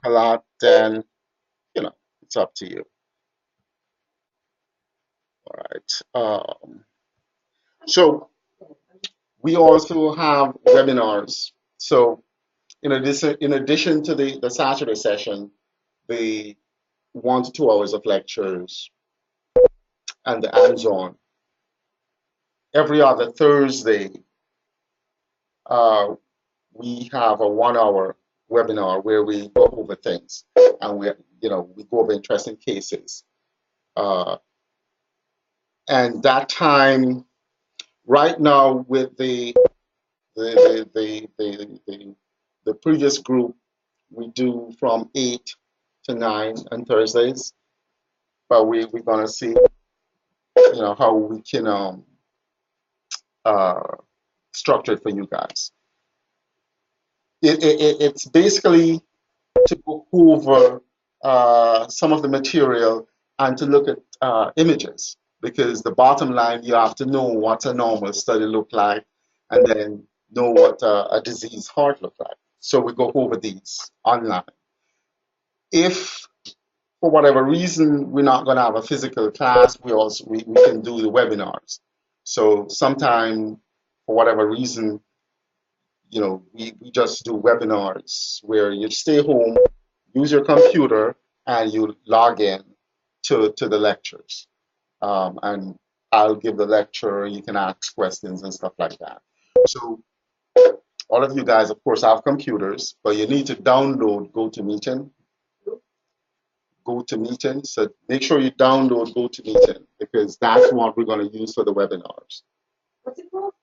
a lot, then, it's up to you. All right. So we also have webinars. So in addition to the Saturday session, the 1 to 2 hours of lectures and the hands-on, every other Thursday, uh, we have a 1 hour webinar where we go over things and we go over interesting cases. Uh, and that time, right now, with the previous group, we do from 8 to 9 on Thursdays, but we're gonna see how we can uh, structure it for you guys. It's basically to go over some of the material and to look at images, because the bottom line, you have to know what a normal study look like and then know what a diseased heart look like. So we go over these online. If for whatever reason we're not going to have a physical class, we can do the webinars. So sometime for whatever reason, we just do webinars where you stay home, use your computer, and you log in to the lectures. And I'll give the lecture, you can ask questions and stuff like that. So all of you guys, of course, have computers, but you need to download GoToMeeting. So make sure you download GoToMeeting, because that's what we're going to use for the webinars. What's it called?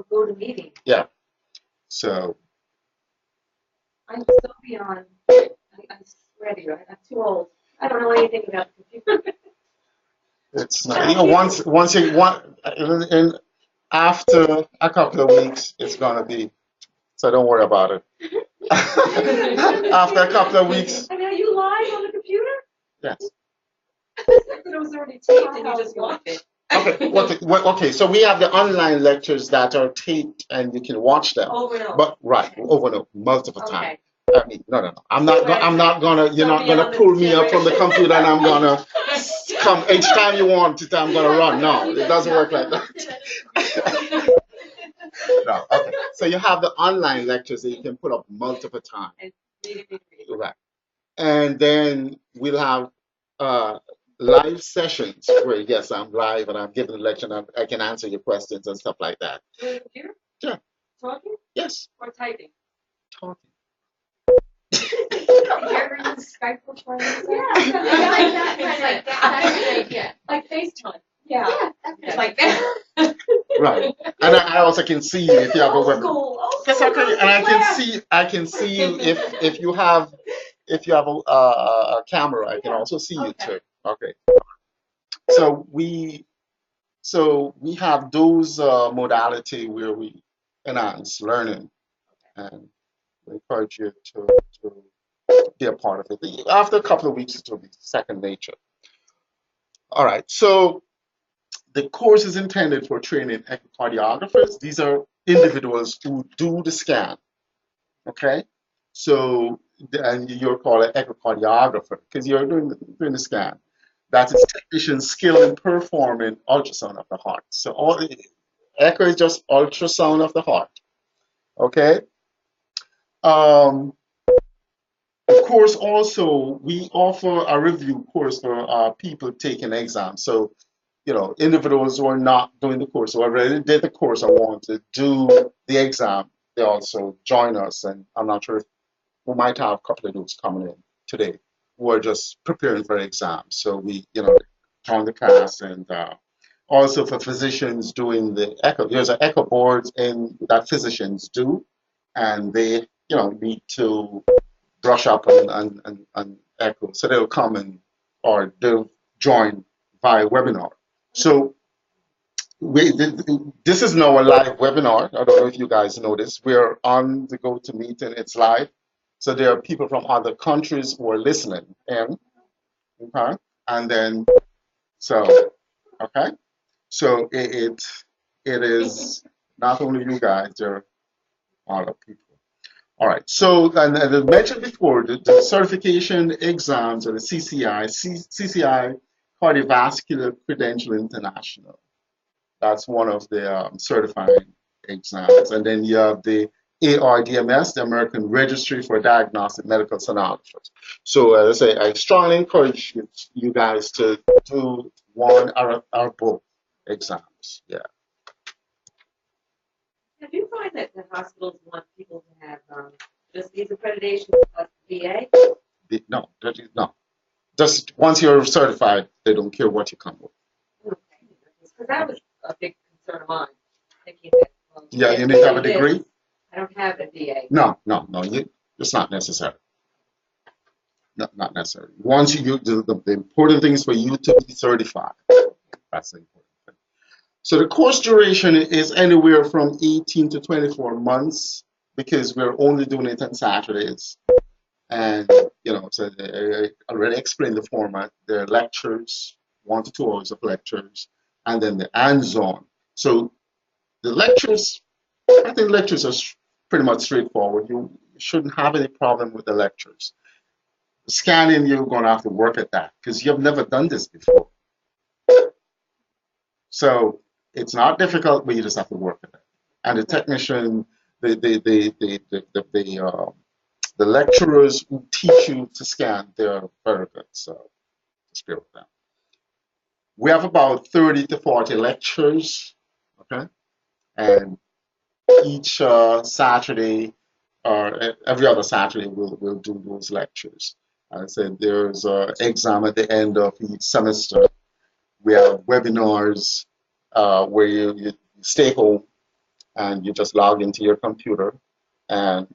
Go to meeting. Yeah. So I'm so beyond. I swear to you, I'm too old. I don't know anything about the computer. it's once you want, and after a couple of weeks, it's gonna be. So don't worry about it. After a couple of weeks. I mean, are you live on the computer? Yes. It was already taped and you just watched it. Okay. So we have the online lectures that are taped and you can watch them. Over and over. But right, over and over, multiple Okay. times. I mean, no. I'm not gonna. You're not gonna pull me up from the computer and I'm gonna come each time you want it. I'm gonna run. No, it doesn't work like that. No. Okay. So you have the online lectures that you can put up multiple times. Right. And then we'll have uh, live sessions where, yes, I'm live and I'm giving a lecture and I can answer your questions and stuff like that. On the computer? Yeah. Talking? Yes. Or typing? Talking. Did you ever use Skype before? Yeah, I like that. Like FaceTime. Yeah. It's like that. Right. And I also can see you if you have a web. That's okay. And I can see you if you have a camera. I can also see you too. Okay. So we have those modality where we enhance learning, and we encourage you to be a part of it. After a couple of weeks, it will be second nature. All right. So the course is intended for training echocardiographers. These are individuals who do the scan. Okay. So and you're called an echocardiographer because you're doing the scan. That is technician skill in performing ultrasound of the heart. So echo is just ultrasound of the heart. Okay. Um, of course, also we offer a review course for people taking exams. So individuals who are not doing the course, who already did the course and want to do the exam, they also join us. And I'm not sure if we might have a couple of those coming in today who are just preparing for exams. So we, join the class. And also for physicians doing the echo, there's an echo board that physicians do, and they, need to brush up on echo. So they'll come or they'll join via webinar. So this is now a live webinar. I don't know if you guys know this. We're on the GoToMeeting. It's live. So there are people from other countries who are listening in. Okay. And then, okay. So it is not only you guys, there are other people. All right. So, and as I mentioned before, the certification exams or the CCI Cardiovascular Credential International. That's one of the certifying exams. And then you have the ARDMS, the American Registry for Diagnostic Medical Sonographers. So, as I say, I strongly encourage you guys to do one or both exams. Yeah. Now, do you find that the hospitals want people to have just these accreditations plus VA? No, no. Just once you're certified, they don't care what you come with. Okay. Because that was a big concern of mine, thinking that, well, Yeah, you need to have a degree? I don't have a VA. No, it's not necessary. Not necessary. Once the important thing is for you to be certified. That's the important thing. So the course duration is anywhere from 18 to 24 months because we're only doing it on Saturdays. And, so I already explained the format. There are lectures, 1 to 2 hours of lectures, and then the hands-on. So the lectures, I think lectures are pretty much straightforward. You shouldn't have any problem with the lectures. Scanning, you're going to have to work at that because you've never done this before. So it's not difficult, but you just have to work at it. And the technician, the lecturers who teach you to scan, they're very good. So just bear with them. We have about 30 to 40 lectures, okay? And each Saturday or every other Saturday, we'll do those lectures. As I said, there's an exam at the end of each semester. We have webinars where you stay home and you just log into your computer and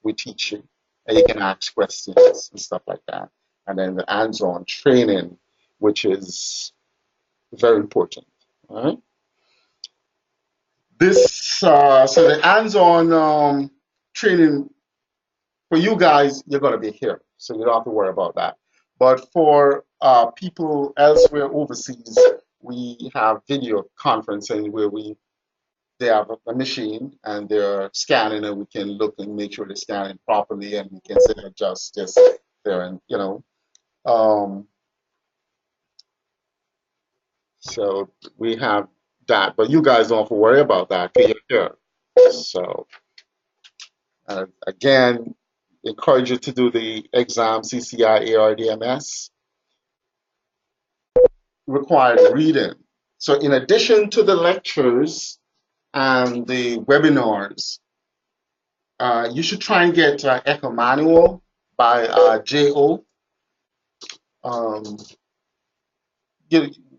we teach you. And you can ask questions and stuff like that. And then the hands-on training, which is very important. All right. So the hands-on training for you guys, you're going to be here, so you don't have to worry about that. But for people elsewhere overseas, we have video conferencing where they have a machine and they're scanning, and we can look and make sure they're scanning properly, and we can say adjust this there, and so we have that. But you guys don't have to worry about that because you're here. So again, encourage you to do the exam CCI ARDMS. Required reading. So in addition to the lectures and the webinars, you should try and get Echo Manual by J.O.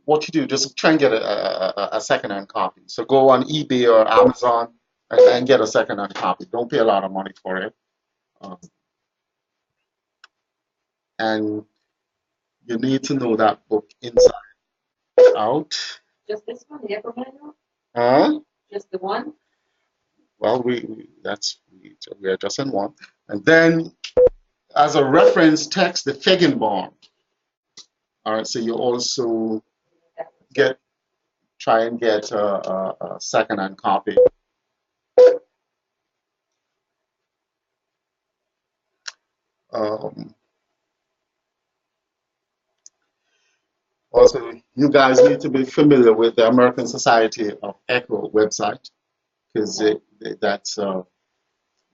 What you do, just try and get a second-hand copy. So go on eBay or Amazon and get a second-hand copy. Don't pay a lot of money for it. And you need to know that book inside out. Just this one, the Echo Manual? Huh? Just the one? Well, we are just in one. And then as a reference text, the Feigenbaum. All right, so you also try and get a second-hand copy. Also, you guys need to be familiar with the American Society of Echo website because that's a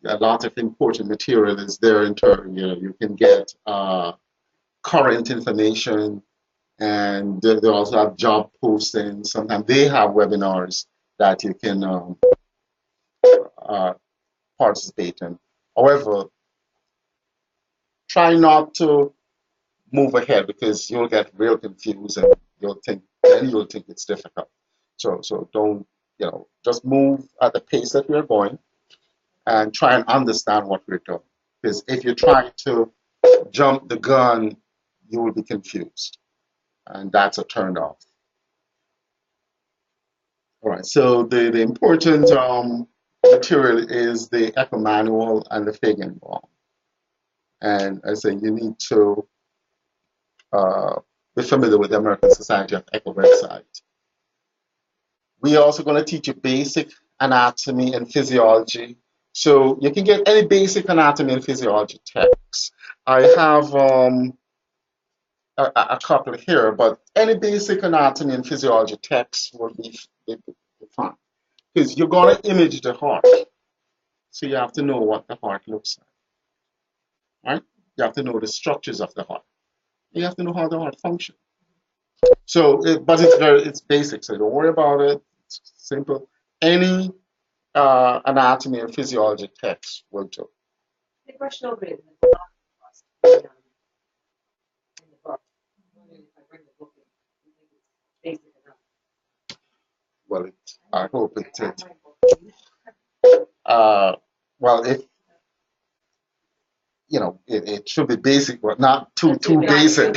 lot of important material is there in turn. You can get current information, and they also have job postings. Sometimes they have webinars that you can participate in. However, try not to move ahead because you'll get real confused and you'll think it's difficult. So don't, just move at the pace that we're going and try and understand what we're doing. Because if you're trying to jump the gun, you will be confused. And that's a turn off. All right, so the important material is the Echo Manual and the Feigenbaum. And I say you need to be familiar with the American Society of Echo website. We are also going to teach you basic anatomy and physiology So you can get any basic anatomy and physiology text. I have a couple here, but any basic anatomy and physiology text will be fine. Because you're going to image the heart. So you have to know what the heart looks like, right? You have to know the structures of the heart. You have to know how the heart functions. So, but it's basic. So don't worry about it. It's simple. Any anatomy and physiology text will do. The question over it is not in the book. If I bring the book in, you think it's basic enough. Well, I hope it. Well, if it should be basic, but not too basic.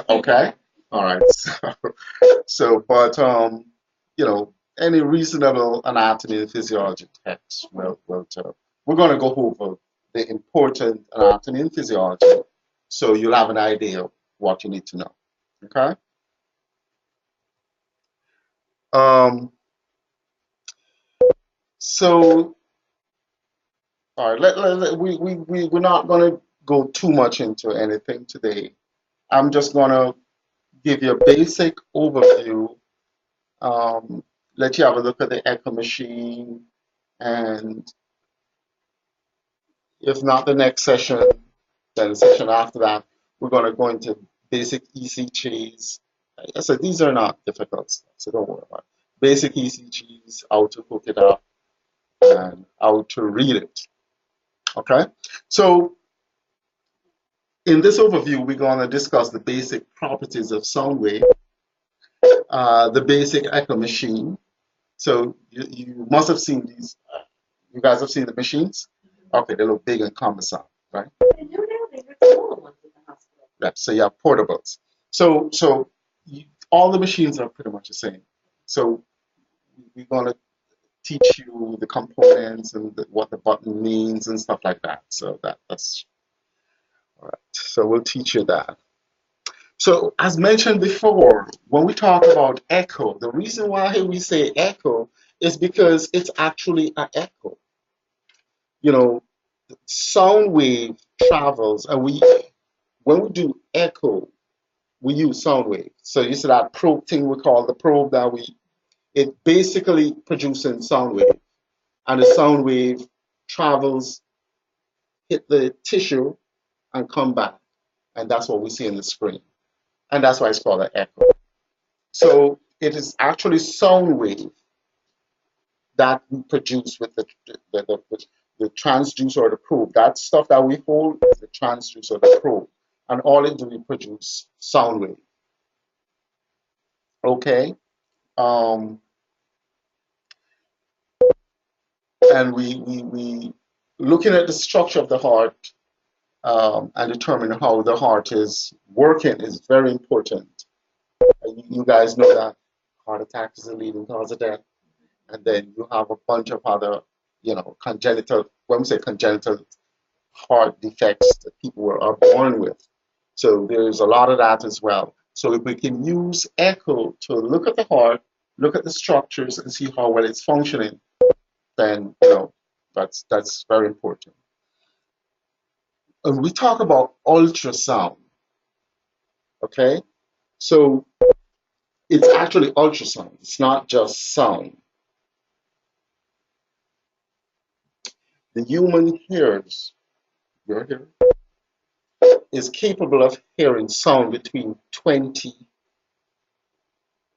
Okay. All right. But any reasonable anatomy and physiology text will tell. We're going to go over the important anatomy and physiology, so you'll have an idea of what you need to know. Okay. Um. So, all right. We're not going to go too much into anything today. I'm just going to give you a basic overview, let you have a look at the echo machine, and if not the next session, then the session after that, we're going to go into basic ECGs. Like I said, these are not difficult stuff, so don't worry about it. Basic ECGs, how to hook it up, and how to read it. Okay? So, in this overview, we're going to discuss the basic properties of sound wave, the basic echo machine. So you must have seen these. You guys have seen the machines? Okay, they look big and cumbersome, right? I know now they were smaller ones at the hospital. Yeah, so you have portables. So all the machines are pretty much the same. So we're going to teach you the components and what the button means and stuff like that. So that's all right. So we'll teach you that. So as mentioned before, when we talk about echo, the reason why we say echo is because it's actually an echo. You know, sound wave travels, and when we do echo, we use sound wave. So you see that probe thing we call the probe that it basically producing sound wave, and the sound wave travels, hit the tissue, and come back, and that's what we see in the screen, and that's why it's called an echo. So it is actually sound wave that we produce with the transducer or the probe. That stuff that we hold is the transducer or the probe. And all it do, we produce sound wave. Okay? And we looking at the structure of the heart and determining how the heart is working is very important. You guys know that heart attack is the leading cause of death. And then you have a bunch of other, congenital, when we say congenital heart defects that people are born with. So there's a lot of that as well. So if we can use echo to look at the heart, look at the structures and see how well it's functioning, then that's very important. And we talk about ultrasound, okay? So it's actually ultrasound. It's not just sound. The human ears, your hearing, is capable of hearing sound between 20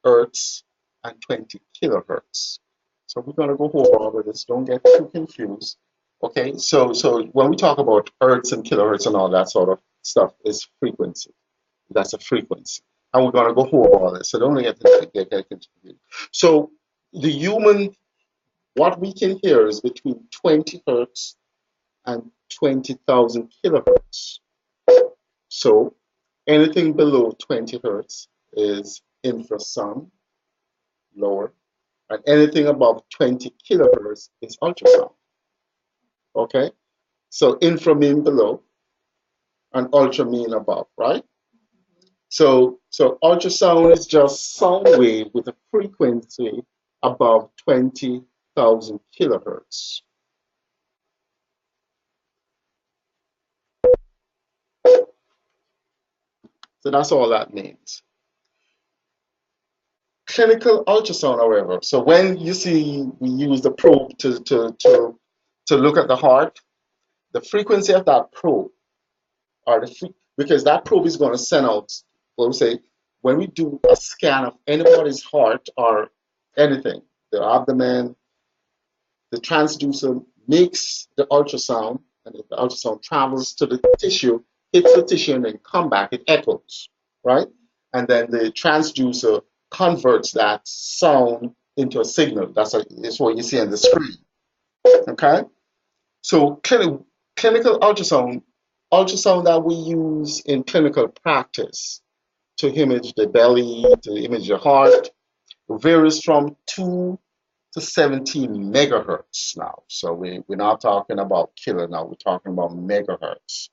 hertz and 20 kilohertz. So we're going to go over this. Don't get too confused. Okay, so when we talk about hertz and kilohertz and all that sort of stuff, is frequency. That's a frequency, and we're going to go over all this. So don't get confused. So the human, what we can hear is between 20 hertz and 20,000 kilohertz. So anything below 20 hertz is infrasound, lower, and anything above 20 kilohertz is ultrasound. Okay? So infra mean below and ultra mean above, right? So ultrasound is just sound wave with a frequency above 20,000 kilohertz. So that's all that means. Clinical ultrasound, however, so when you see we use the probe to look at the heart, the frequency of that probe, or because that probe is going to send out, what we say, when we do a scan of anybody's heart or anything, the abdomen, the transducer makes the ultrasound, and if the ultrasound travels to the tissue, hits the tissue, and then come back, it echoes, right? And then the transducer converts that sound into a signal. That's what you see on the screen. Okay? So clinical ultrasound that we use in clinical practice to image the belly, to image the heart, varies from 2 to 17 megahertz now. So we're not talking about kilo now, we're talking about megahertz.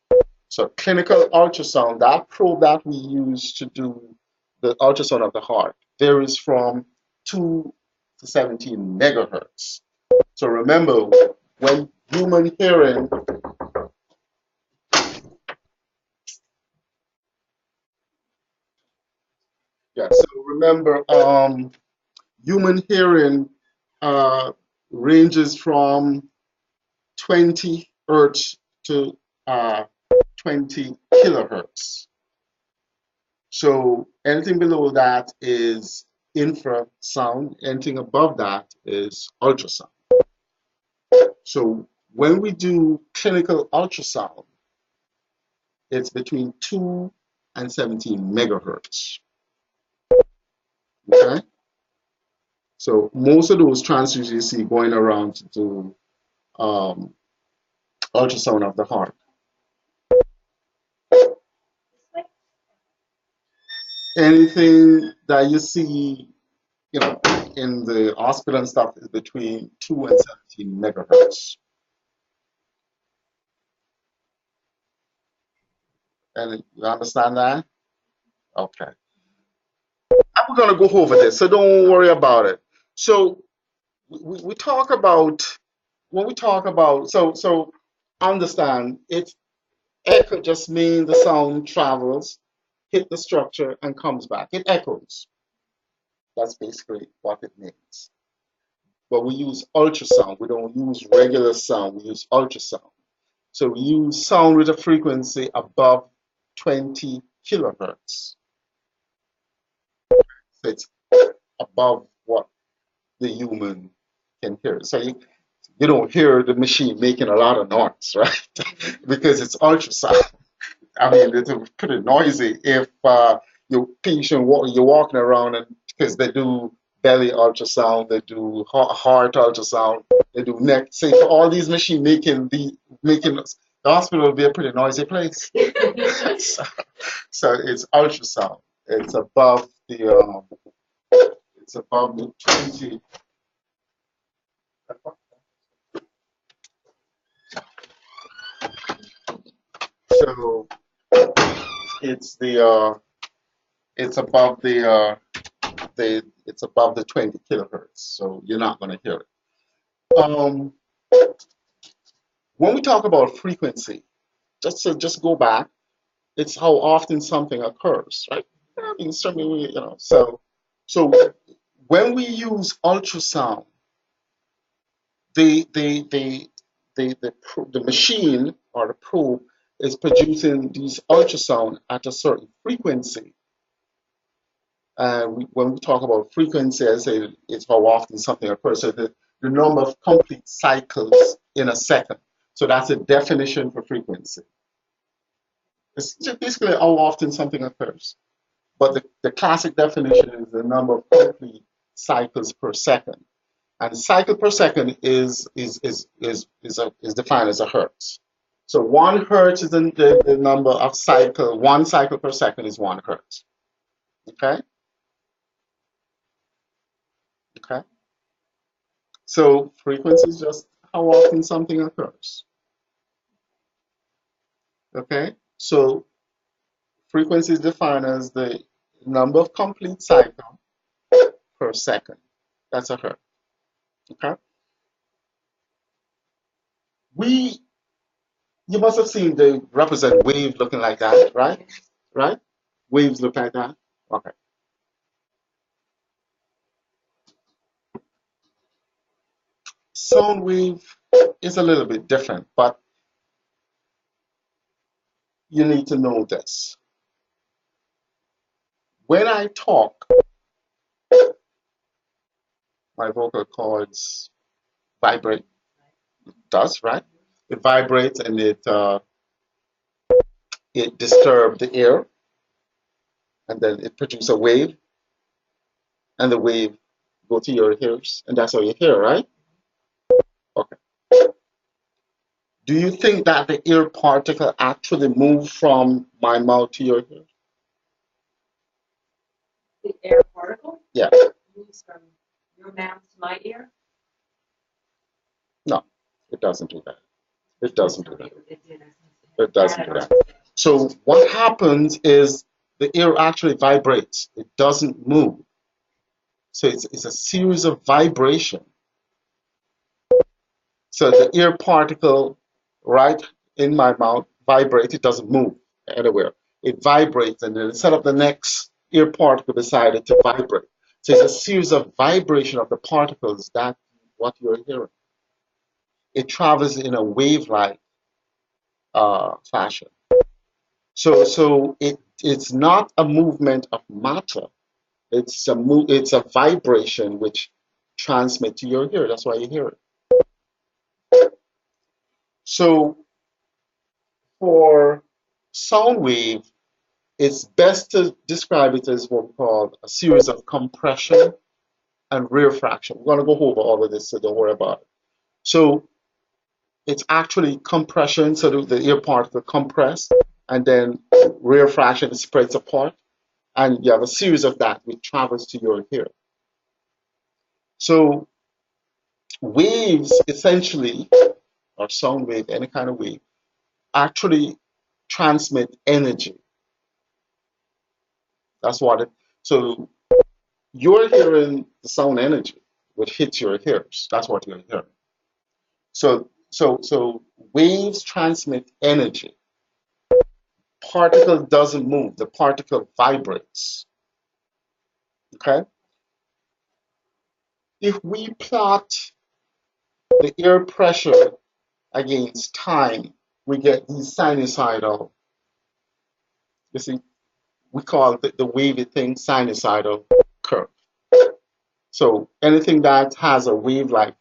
So clinical ultrasound, that probe that we use to do the ultrasound of the heart, varies from 2 to 17 megahertz. So remember, when human hearing, yeah, so remember, human hearing uh, ranges from 20 hertz to 20 kilohertz. So anything below that is infrasound, anything above that is ultrasound. So when we do clinical ultrasound, it's between 2 and 17 megahertz. Okay? So most of those transducers you see going around to do ultrasound of the heart. Anything that you see, in the hospital and stuff is between 2 and 17 megahertz. And you understand that? Okay. I'm going to go over this, so don't worry about it. So we talk about, when we talk about, so understand, it's echo just means the sound travels, hit the structure, and comes back. It echoes. That's basically what it means. But we use ultrasound. We don't use regular sound. We use ultrasound. So we use sound with a frequency above 20 kilohertz. So it's above what the human can hear. So you don't hear the machine making a lot of noise, right? Because it's ultrasound. I mean, it's pretty noisy if your patient, you're walking around, and because they do belly ultrasound, they do heart ultrasound, they do neck. Say for all these machines making the hospital will be a pretty noisy place. So it's ultrasound. It's above the 20. So it's it's above it's above the 20 kilohertz. So you're not going to hear it. When we talk about frequency, just go back. It's how often something occurs, right? I mean, certainly so when we use ultrasound, the machine or the probe is producing these ultrasound at a certain frequency. When we talk about frequency, I say it's how often something occurs. So the number of complete cycles in a second. So that's a definition for frequency. It's just basically how often something occurs. But the classic definition is the number of complete cycles per second. And cycle per second is defined as a hertz. So 1 hertz is the number of cycle. 1 cycle per second is 1 hertz. Okay. Okay. So frequency is just how often something occurs. Okay. So frequency is defined as the number of complete cycle per second. That's a hertz. Okay. You must have seen the represent wave looking like that, right? Right? Waves look like that? Okay. Sound wave is a little bit different, but you need to know this. When I talk, my vocal cords vibrate. It does, right? It vibrates and it disturbs the air, and then it produces a wave, and the wave go to your ears, and that's how you hear, right? Okay. Do you think that the air particle actually move from my mouth to your ear? The air particle Yeah. moves from your mouth to my ear. No, it doesn't do that. It doesn't do that. It doesn't do that. So what happens is the air actually vibrates. It doesn't move. So it's a series of vibration. So the air particle right in my mouth vibrates. It doesn't move anywhere. It vibrates, and then instead of the next air particle beside it to vibrate. So it's a series of vibration of the particles that what you're hearing. It travels in a wave-like fashion. So it's not a movement of matter. It's a vibration which transmits to your ear. That's why you hear it. So for sound wave, it's best to describe it as what we call a series of compression and rarefaction. We're going to go over all of this, so don't worry about it. So it's actually compression, so the air particle compress, and then rarefaction spreads apart, and you have a series of that which travels to your ear. So waves essentially, or sound wave, any kind of wave, actually transmit energy. That's what it. So you're hearing the sound energy, which hits your ears. That's what you're hearing. So waves transmit energy. Particle doesn't move. The particle vibrates. Okay. If we plot the air pressure against time, we get these sinusoidal. You see, we call the wavy thing sinusoidal curve. So anything that has a wave-like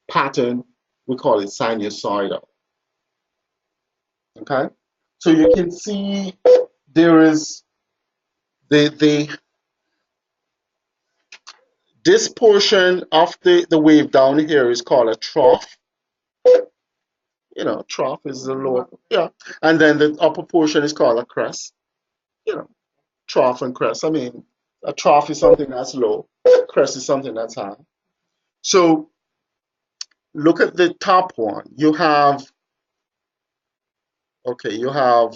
pattern, we call it sinusoidal. Okay? So you can see there is this portion of the wave down here is called a trough. You know, trough is the lower, yeah. And then the upper portion is called a crest. You know, trough and crest. I mean, a trough is something that's low, crest is something that's high. So look at the top one. You have, okay, you have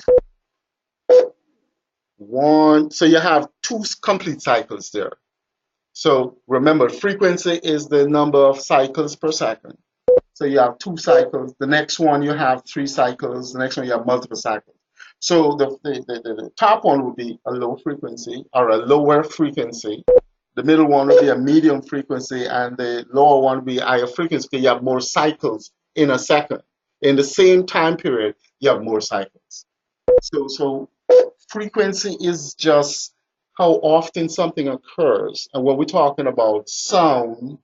one, so you have two complete cycles there. So remember, frequency is the number of cycles per second. So you have two cycles. The next one you have three cycles. The next one you have multiple cycles. So the top one would be a low frequency or a lower frequency. The middle one would be a medium frequency, and the lower one would be higher frequency because you have more cycles in a second. In the same time period, you have more cycles. So frequency is just how often something occurs. And when we're talking about sound,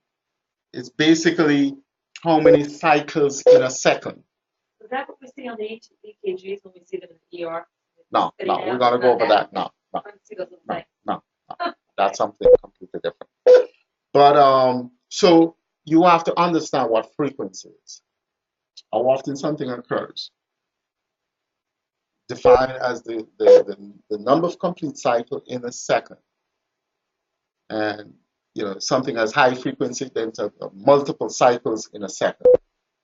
it's basically how many cycles in a second. Is that what we see on the EKGs when we see them in the ER? No, we're gonna go over that. No. That's something completely different. But so you have to understand what frequency is, how often something occurs, defined as the number of complete cycles in a second. And you know, something as high frequency, then multiple cycles in a second.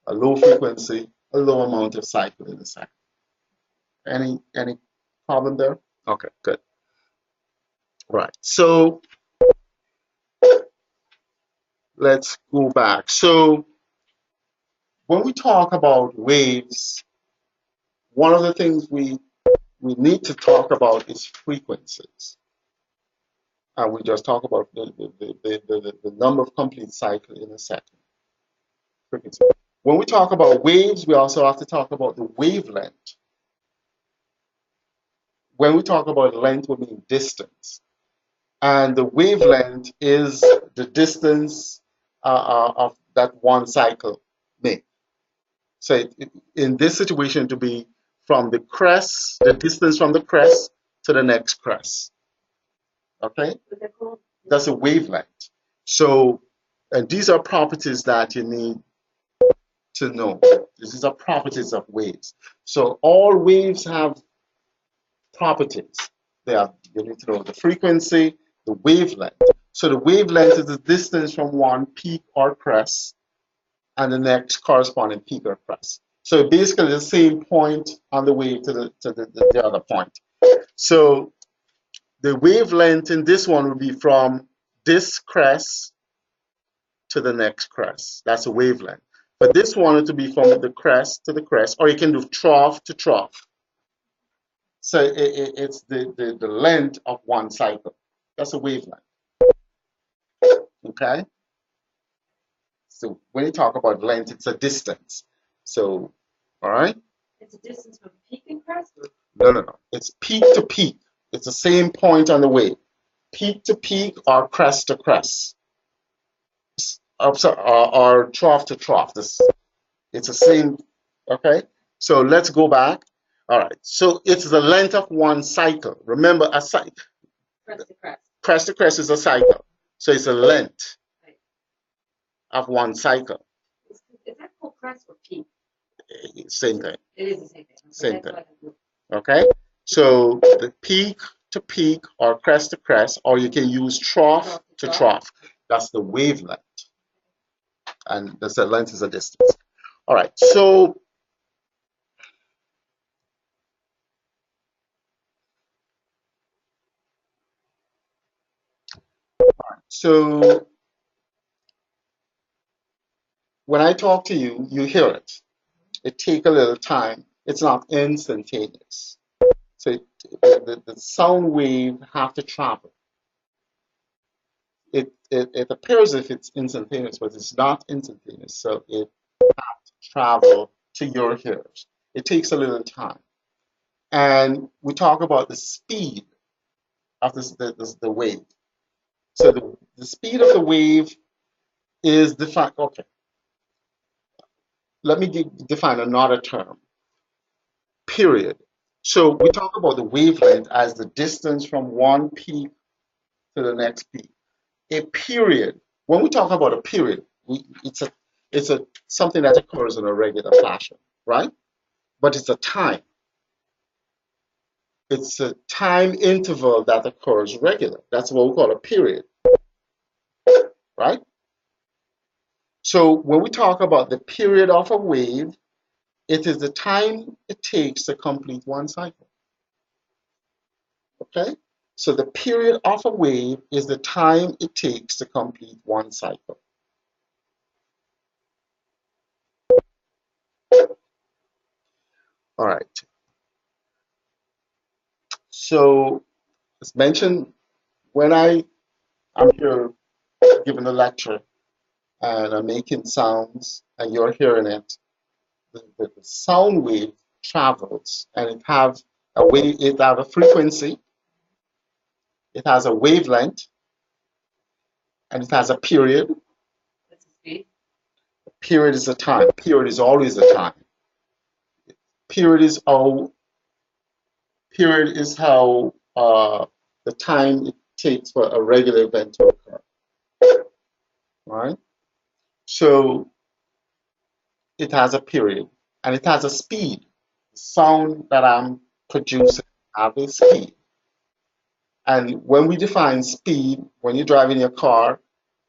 A low frequency, a low amount of cycle in a second. Any problem there? Okay, good. Right. So let's go back. So when we talk about waves, one of the things we we need to talk about is frequencies. And we just talk about the number of complete cycles in a second. Frequency. When we talk about waves, we also have to talk about the wavelength. When we talk about length, we mean distance. And the wavelength is the distance of that one cycle makes. So in this situation, to be from the crest, the distance from the crest to the next crest. Okay? That's a wavelength. So, and these are properties that you need to know. These are properties of waves. So all waves have properties. You need to know the frequency, the wavelength. So the wavelength is the distance from one peak or crest and the next corresponding peak or crest. So basically the same point on the way to the other point. So the wavelength in this one would be from this crest to the next crest. That's a wavelength. But this one to be from the crest to the crest, or you can do trough to trough. So it's the length of one cycle. That's a wavelength. Okay? So when you talk about length, it's a distance. So, all right? It's a distance from peak and crest? No. It's peak to peak. It's the same point on the way. Peak to peak or crest to crest. Or trough to trough. It's the same. Okay? So let's go back. All right. So it's the length of one cycle. Remember, a cycle. Crest to crest. Crest to crest is a cycle. So it's a length of one cycle. Is that called crest or peak? Same thing. It is the same thing. Okay, Same thing. Okay? So the peak to peak or crest to crest, or you can use trough to trough. That's the wavelength. And that's the length is a distance. All right. So when I talk to you, you hear it. It takes a little time. It's not instantaneous. So the sound wave have to travel. It appears if it's instantaneous, but it's not instantaneous. So it has to travel to your ears. It takes a little time. And we talk about the speed of the wave. So the speed of the wave is defined. Okay, let me define another term. Period. So we talk about the wavelength as the distance from one peak to the next peak. A period. When we talk about a period, it's a something that occurs in a regular fashion, right? But it's a time. It's a time interval that occurs regular. That's what we call a period, right? So when we talk about the period of a wave, it is the time it takes to complete one cycle. Okay? So the period of a wave is the time it takes to complete one cycle. All right. So as mentioned, when I'm here giving a lecture and I'm making sounds and you're hearing it, the sound wave travels and it have a frequency, it has a wavelength, and it has a period. What's the speed? Period is a time. Period is always a time. Period is how the time it takes for a regular event to occur. Right? So it has a period and it has a speed. The sound that I'm producing has a speed. And when we define speed, when you're driving your car,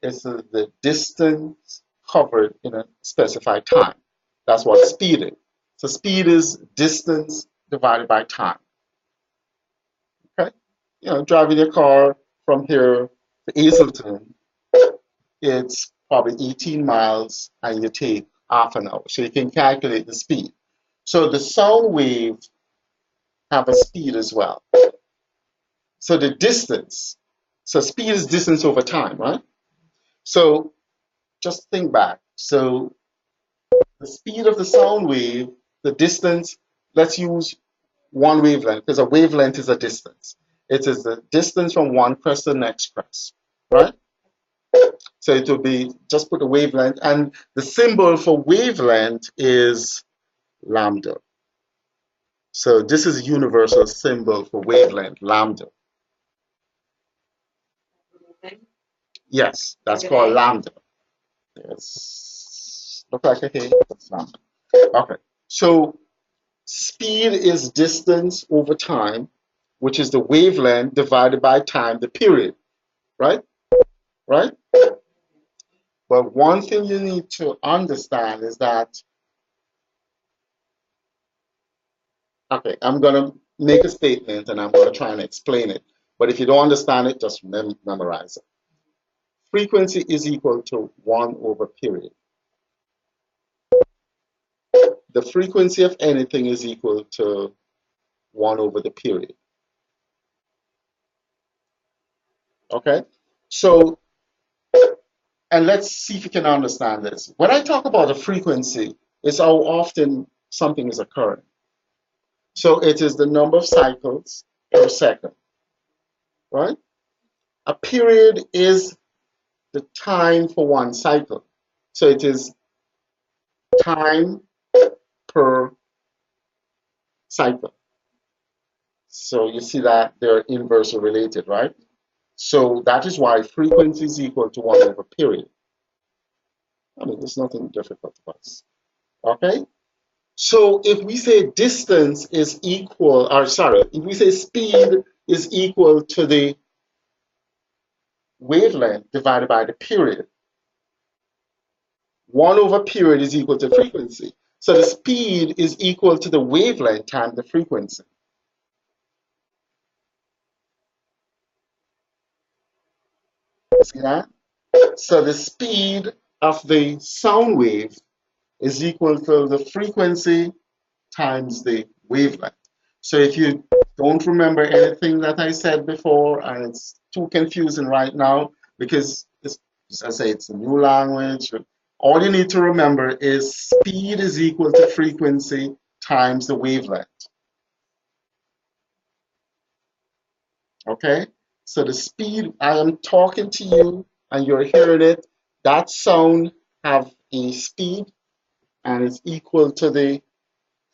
it's the distance covered in a specified time. That's what speed is. So speed is distance divided by time. Okay? You know, driving your car from here to Hazleton, it's probably 18 miles and you take half an hour. So you can calculate the speed. So the sound wave have a speed as well. So the distance, so speed is distance over time, right? So just think back. So the speed of the sound wave, the distance, let's use one wavelength, because a wavelength is a distance. It is the distance from one crest to the next crest, right? So it will be, just put a wavelength, and the symbol for wavelength is lambda. So this is a universal symbol for wavelength, lambda. Yes, that's called lambda. Yes. Look like a hay, that's lambda. Okay, so speed is distance over time, which is the wavelength divided by time, the period, right? Right? But one thing you need to understand is that, okay, I'm going to make a statement and I'm going to try and explain it. But if you don't understand it, just memorize it. Frequency is equal to 1 over period. The frequency of anything is equal to 1 over the period. Okay? So, and let's see if you can understand this. When I talk about a frequency, it's how often something is occurring. So it is the number of cycles per second, right? A period is the time for one cycle. So it is time per cycle. So you see that they're inversely related, right? So that is why frequency is equal to 1 over period. I mean, there's nothing difficult about this. Okay? So if we say distance is equal, or sorry, if we say speed is equal to the wavelength divided by the period, 1 over period is equal to frequency. So the speed is equal to the wavelength times the frequency. See that? So the speed of the sound wave is equal to the frequency times the wavelength. So if you don't remember anything that I said before, and it's too confusing right now because it's, as I say, it's a new language, all you need to remember is speed is equal to frequency times the wavelength. Okay? So the speed, I am talking to you and you're hearing it, that sound have a speed and it's equal to the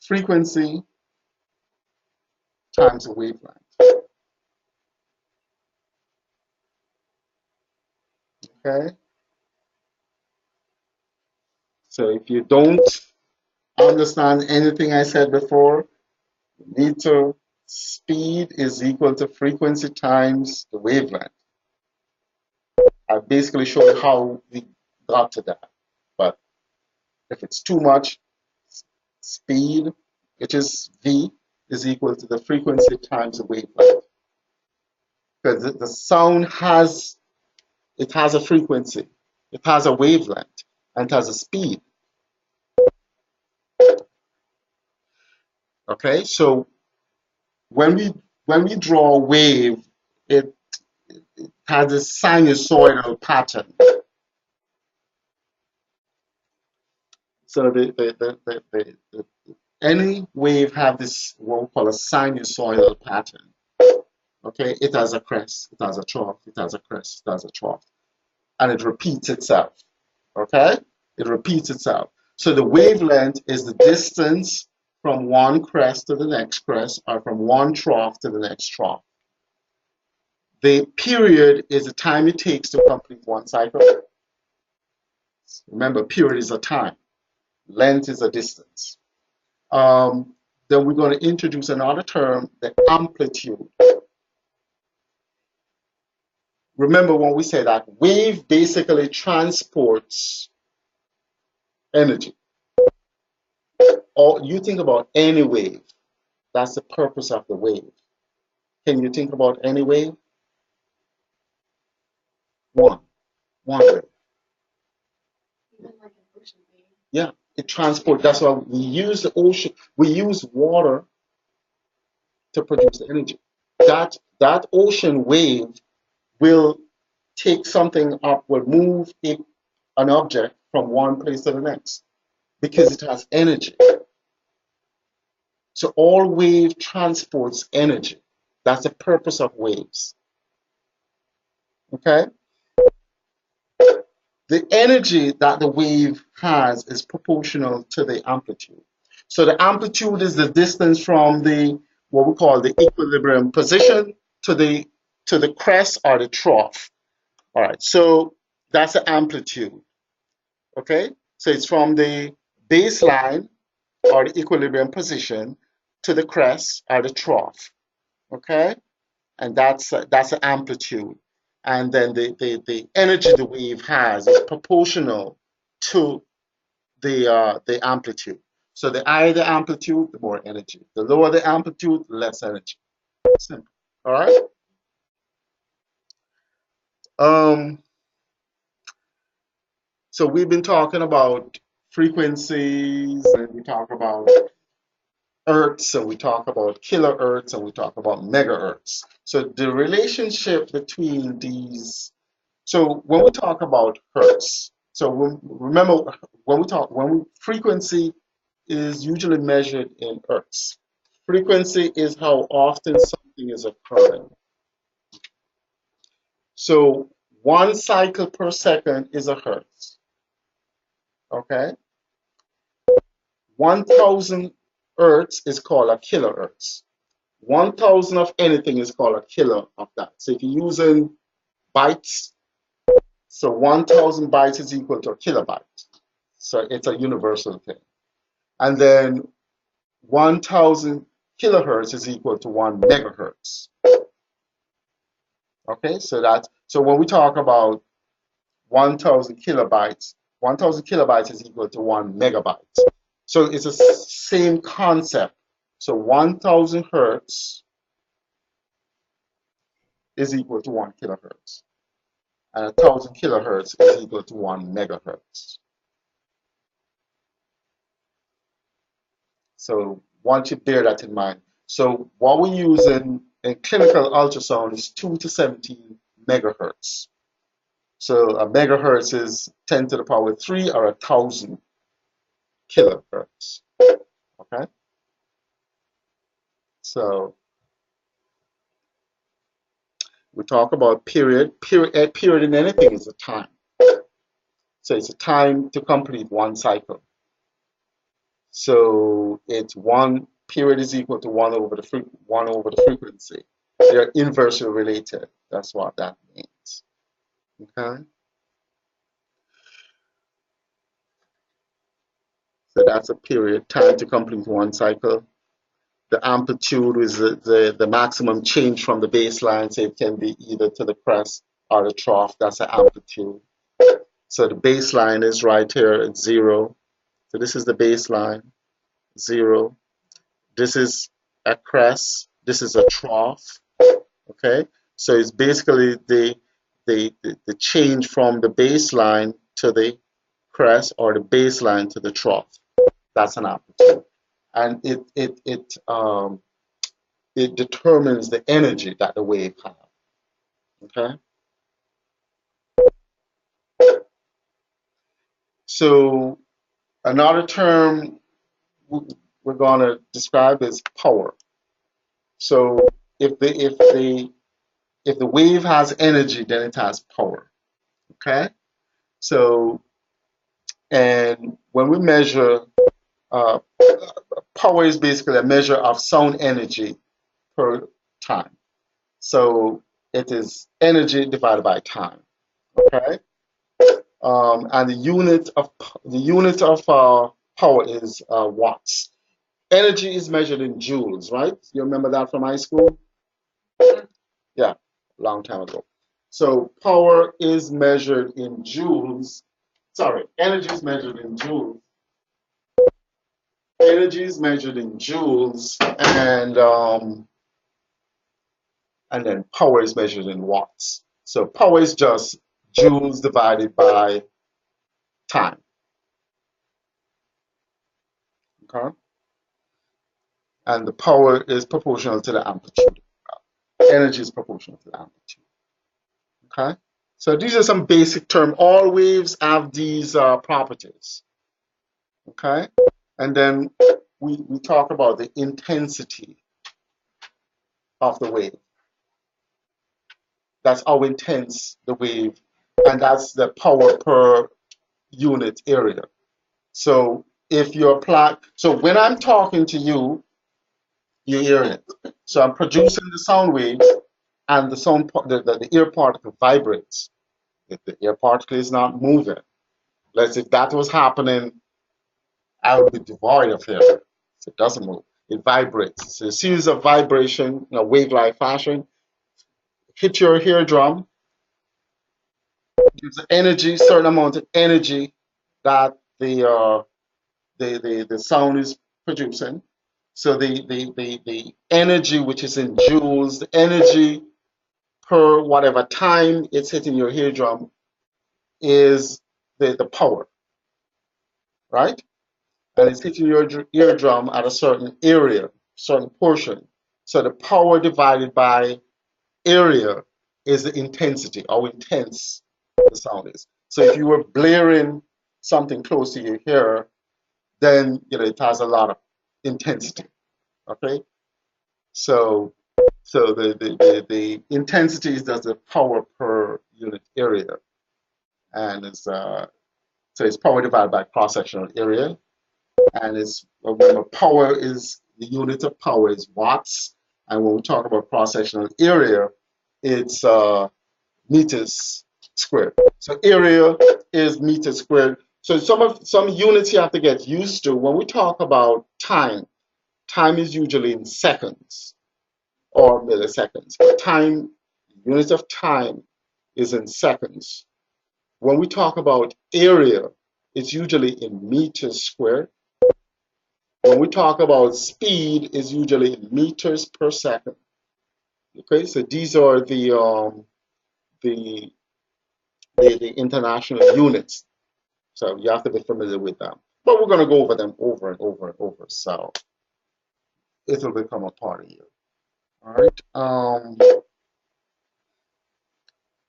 frequency times the wavelength. Okay? So if you don't understand anything I said before, you need to, speed is equal to frequency times the wavelength. I basically showed how we got to that. But if it's too much, speed, which is V, is equal to the frequency times the wavelength. Because the sound has, it has a frequency, it has a wavelength, and it has a speed. Okay, so when we draw a wave, it has a sinusoidal pattern. So any wave have this what we call a sinusoidal pattern. Okay, it has a crest, it has a trough, it has a crest, it has a trough, and it repeats itself. Okay, it repeats itself. So the wavelength is the distance from one crest to the next crest, or from one trough to the next trough. The period is the time it takes to complete one cycle. Remember, period is a time, length is a distance. Then we're going to introduce another term, the amplitude. Remember when we say that wave basically transports energy. Or you think about any wave, that's the purpose of the wave. Can you think about any wave? One wave. Even like an ocean wave. Yeah, it transports. That's why we use the ocean. We use water to produce the energy. That ocean wave will take something up, will move an object from one place to the next because it has energy. So all wave transports energy. That's the purpose of waves. Okay? The energy that the wave has is proportional to the amplitude. So the amplitude is the distance from the what we call the equilibrium position to the crest or the trough. All right, so that's the amplitude. Okay, so it's from the baseline or the equilibrium position to the crest or the trough. Okay, and that's the amplitude. And then the energy the wave has is proportional to the amplitude. So the higher the amplitude, the more energy. The lower the amplitude, the less energy. Simple. All right. Um, so we've been talking about frequencies, and we talk about hertz, and we talk about kilohertz, and we talk about megahertz. So the relationship between these. So when we talk about hertz, so remember frequency is usually measured in hertz. Frequency is how often something is occurring. So 1 cycle per second is a hertz. Okay? 1,000 hertz is called a kilohertz. 1,000 of anything is called a kilo of that. So if you're using bytes, so 1,000 bytes is equal to a kilobyte. So it's a universal thing. And then 1,000 kilohertz is equal to 1 megahertz. Okay, so when we talk about 1,000 kilobytes, 1,000 kilobytes is equal to 1 megabyte. So it's the same concept. So 1,000 hertz is equal to 1 kilohertz, and 1,000 kilohertz is equal to 1 megahertz. So once you bear that in mind. So what we use in clinical ultrasound is 2 to 17 megahertz. So a megahertz is 10 to the power 3 or 1,000 kilohertz. Okay? So we talk about period. Period in anything is a time. So it's a time to complete 1 cycle. So it's one period is equal to 1 over the frequency. They're inversely related. That's what that means. Okay? So that's a period, time to complete 1 cycle. The amplitude is the maximum change from the baseline, so it can be either to the crest or the trough. That's the amplitude. So the baseline is right here at 0. So this is the baseline, 0. This is a crest. This is a trough. Okay, so it's basically the change from the baseline to the crest or the baseline to the trough. That's an amplitude, and it determines the energy that the wave has. Okay, so another term we're going to describe is power. So if the wave has energy, then it has power. Okay, so and when we measure uh, power is basically a measure of sound energy per time. So it is energy divided by time. Okay, and the unit of power is watts. Energy is measured in joules, right? You remember that from high school? Yeah, long time ago. So power is measured in joules. Sorry, energy is measured in joules. Energy is measured in joules, and then power is measured in watts. So power is just joules divided by time. Okay. and the power is proportional to the amplitude. Energy is proportional to the amplitude. Okay, so these are some basic terms. All waves have these properties. Okay, and then we talk about the intensity of the wave. That's how intense the wave, and that's the power per unit area. So if you're so when I'm talking to you, you're hearing it. So I'm producing the sound waves, and the the air particle vibrates. If the air particle is not moving, let's say if that was happening, I would be devoid of air. So it doesn't move. It vibrates. So a series of vibration in a wave-like fashion hit your eardrum, gives energy, certain amount of energy that the sound is producing. So the energy which is in joules, the energy per whatever time it's hitting your eardrum is the power, right? And it's hitting your eardrum at a certain area, certain portion. So the power divided by area is the intensity, how intense the sound is. So if you were blaring something close to your ear, then it has a lot of intensity. Okay, so the intensity is just the power per unit area, and so it's power divided by cross sectional area, and it's remember power is the unit of power is watts, and when we talk about cross sectional area, it's meters squared. So area is meters squared. So some units you have to get used to when we talk about time. Time is usually in seconds or milliseconds. But time, units of time is in seconds. When we talk about area, it's usually in meters squared. When we talk about speed, it's usually in meters per second. Okay, so these are the the international units. So you have to be familiar with them. But we're going to go over them over and over and over. So it'll become a part of you. All right.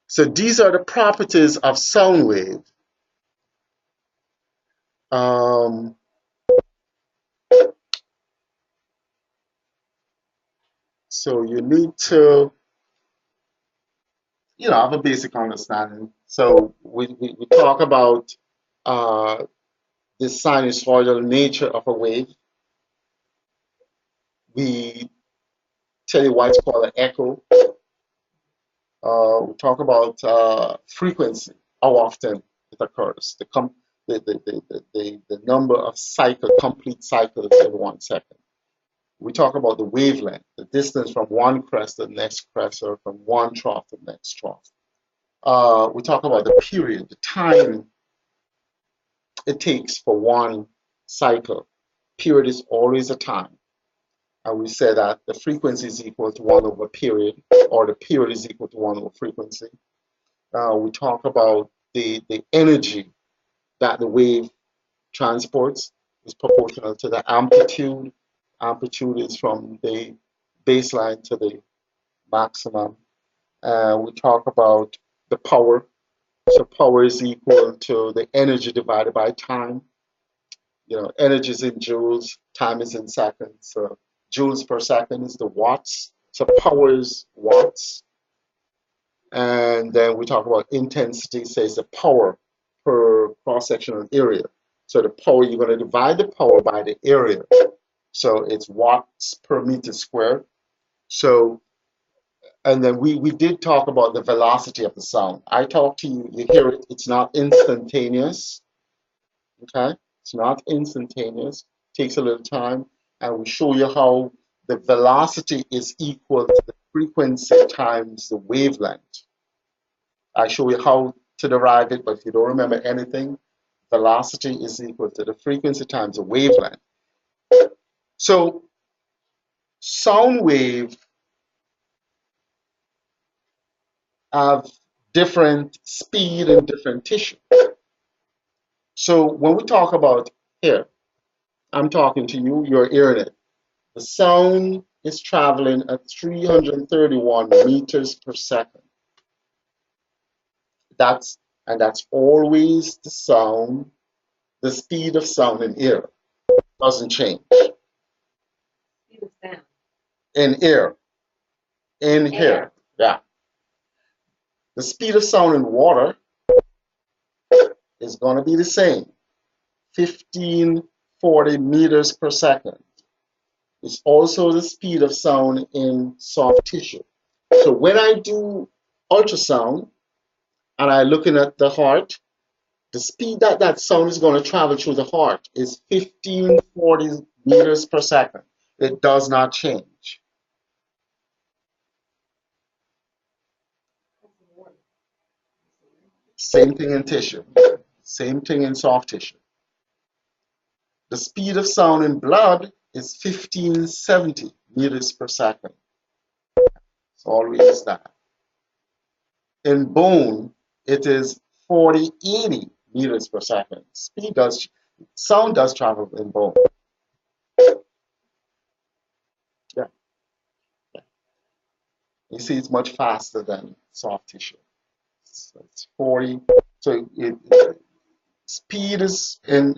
So these are the properties of sound wave. Um, so you need to, have a basic understanding. So we talk about uh, the sinusoidal nature of a wave. We tell you why it's called an echo. We talk about frequency, how often it occurs, the number of complete cycles in 1 second. We talk about the wavelength, the distance from one crest to the next crest, or from one trough to the next trough. We talk about the period, the time it takes for one cycle. Period is always a time. And we say that the frequency is equal to 1 over period, or the period is equal to 1 over frequency. We talk about the energy that the wave transports is proportional to the amplitude. Amplitude is from the baseline to the maximum. We talk about the power. So power is equal to the energy divided by time. Energy is in joules, time is in seconds. So joules per second is the watts. So power is watts. And then we talk about intensity, says the power per cross-sectional area. So the power, you're going to divide the power by the area. So it's watts per meter squared. So, and then we did talk about the velocity of the sound. I talk to you, you hear it, it's not instantaneous. Okay? It's not instantaneous. It takes a little time. And we show you how the velocity is equal to the frequency times the wavelength. I show you how to derive it, but if you don't remember anything, velocity is equal to the frequency times the wavelength. So sound wave have different speed and different tissue. So when we talk about here, I'm talking to you, you're hearing it. The sound is traveling at 331 meters per second. That's always the sound, the speed of sound in air. Doesn't change. Speed of sound. In air. In here. Yeah. The speed of sound in water is going to be the same. 1540 meters per second. It's also the speed of sound in soft tissue. So when I do ultrasound and I'm looking at the heart, the speed that that sound is going to travel through the heart is 1540 meters per second. It does not change. Same thing in tissue. Same thing in soft tissue. The speed of sound in blood is 1570 meters per second. It's always that. In bone, it is 4080 meters per second. Sound does travel in bone. Yeah. You see, it's much faster than soft tissue. So it's 40. So speed is in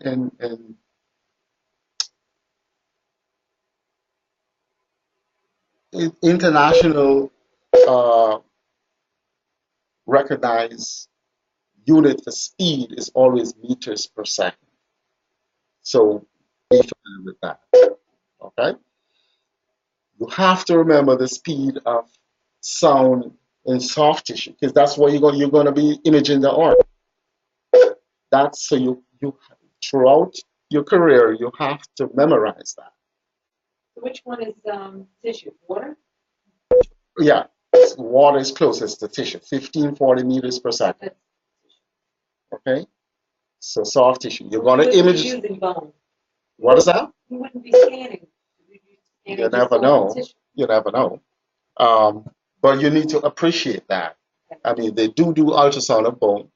international recognized unit for speed is always meters per second. So be familiar with that. Okay? You have to remember the speed of sound in soft tissue because that's what you're going to be imaging the organ. That's so you throughout your career you have to memorize that. So which one is tissue? Water? Yeah, water is closest to tissue, 1540 meters per second. Okay, so soft tissue. You're going to image. Using bone. What is that? You wouldn't be scanning. You never know. You never know. But you need to appreciate that. I mean, they do ultrasound of bone.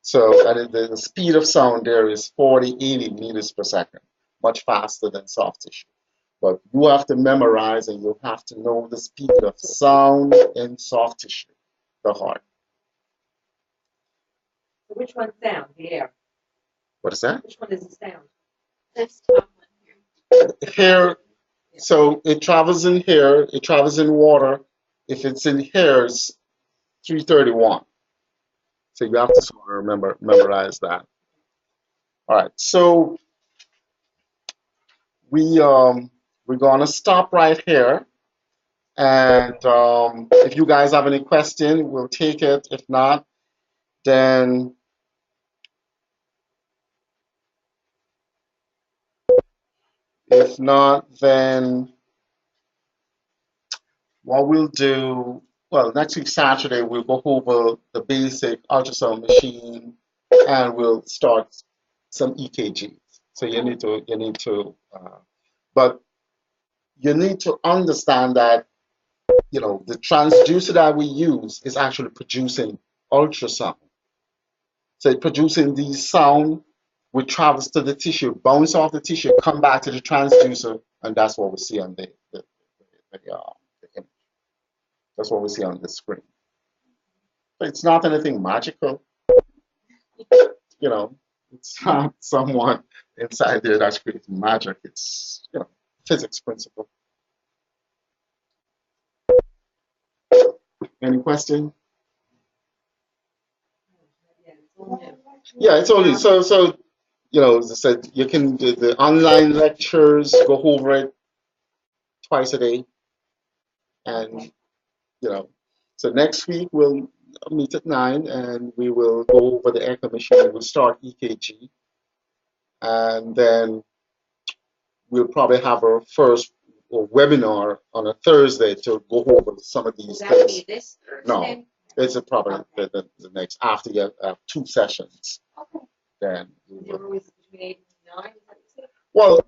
So and the speed of sound there is 4080 meters per second, much faster than soft tissue. But you have to memorize and you have to know the speed of sound in soft tissue, the heart. So which one's sound? The air. What is that? Which one is the sound? This top one here. Hair. So it travels in hair, it travels in water. If it's in hair, it's 331. So you have to sort of memorize that. All right. So we're gonna stop right here. And if you guys have any question, we'll take it. If not, then what we'll do, well, next week Saturday we'll go over the basic ultrasound machine and we'll start some EKGs. So you need to, but you need to understand that the transducer that we use is actually producing ultrasound. So it's producing these sound which travels to the tissue, bounce off the tissue, come back to the transducer, and that's what we see on the image. That's what we see on the screen. But it's not anything magical. It's not someone inside there that's creating magic. It's physics principle. Any question? Yeah, it's only so as I said, you can do the online lectures, go over it twice a day, and so next week we'll meet at 9 and we will go over the echo machine. We'll start EKG, and then we'll probably have our first webinar on a Thursday to go over some of these things. This No, it's probably the next after you have 2 sessions. Okay. Then Between 8 and 9, well,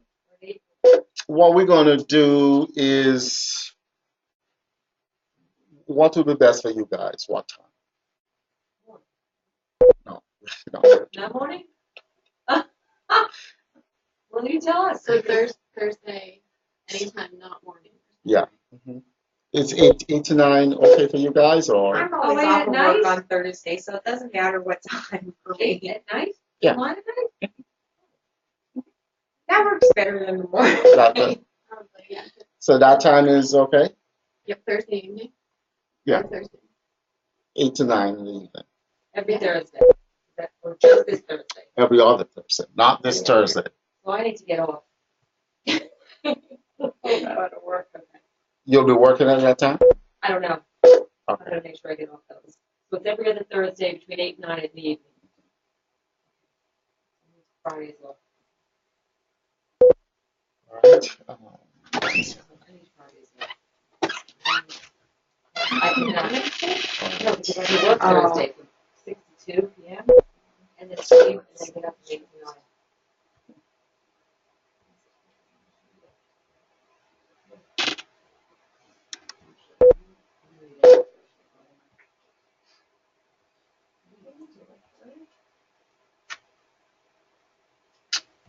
what we're going to do is, what would be best for you guys? What time? No. That morning? Well, you tell us. So Thursday Anytime, not morning. Yeah. Mhm. Is 8 to 9 okay for you guys, or? I'm always late off at of night? work on Thursday, so it doesn't matter what time for me. At night? Yeah. Nine at night? That works better than the morning. That- Probably, yeah. So that time is okay? Yep, Thursday evening. Yeah. Or Thursday. 8 to 9 in the evening. Every Thursday. Or just this Thursday. Every other Thursday, not this Thursday. Well, I need to get off. Go to work. Okay. You'll be working at that time? I don't know. I Okay. gotta make sure I get off those. So it's every other Thursday between 8 and 9 in the evening. Fridays off. All right. I need Fridays off. I cannot. No, because I work Thursday from 6 to 2 p.m. And it's cheap, and I get up at 8.